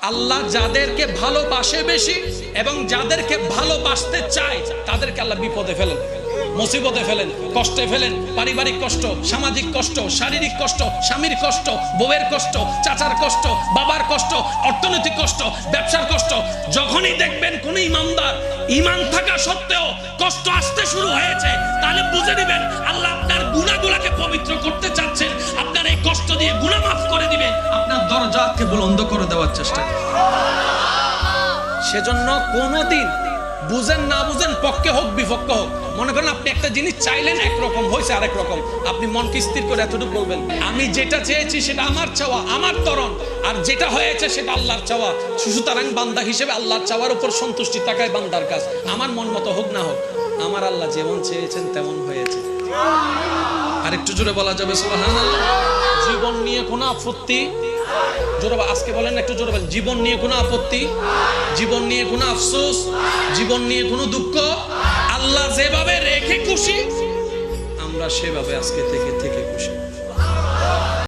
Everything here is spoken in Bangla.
আল্লাহ যাদেরকে ভালোবাসে বেশি এবং যাদেরকে ভালোবাসতে চায় তাদেরকে আল্লাহ বিপদে ফেলেন, মুসিবতে ফেলেন, কষ্টে ফেলেন। পারিবারিক কষ্ট, সামাজিক কষ্ট, শারীরিক কষ্ট, স্বামীর কষ্ট, বউয়ের কষ্ট, চাচার কষ্ট, বাবার কষ্ট, অর্থনৈতিক কষ্ট, ব্যবসার কষ্ট। যখনই দেখবেন কোন ইমানদার ঈমান থাকা সত্ত্বেও কষ্ট আসতে শুরু হয়েছে, তাহলে বুঝে নেবেন আল্লাহ আপনার গুনাহগুলোকে পবিত্র করতে চাচ্ছেন। আপনার এই কষ্ট দিয়ে গুনাহ মাফ করে দিবেন, আপনার দরজাকে বুলন্দ করে দেওয়ার চেষ্টা করবেন। সেজন্য কোনোদিন বুঝেন না বুঝেন, পক্ষে হোক বিপক্ষে হোক, মনে করেন আপনি একটা জিনিস চাইলেন একরকম, হয়েছে আরেক রকম, আপনি মনকে স্থির করে এতটুকু বলবেন আমি যেটা চেয়েছি সেটা আমার চাওয়া, আমার তরণ, আর যেটা হয়েছে সেটা আল্লাহর চাওয়া। সুতরাং বান্দা হিসেবে আল্লাহর চাওয়ার উপর সন্তুষ্টি থাকায় বান্দার কাজ। আমার মন মতো হোক না হোক, আমার আল্লাহ যেমন চেয়েছেন তেমন হয়েছে। আর একটু জোরে বলা যাবে সুবহানাল্লাহ। জীবন নিয়ে কোনো আপত্তি, জোরে আজকে বলেন, একটু জোরে বলেন, জীবন নিয়ে কোনো আপত্তি, জীবন নিয়ে কোনো আফসোস, জীবন নিয়ে কোনো দুঃখ, আল্লাহ যেভাবে রেখে খুশি আমরা সেভাবে আজকে থেকে খুশি।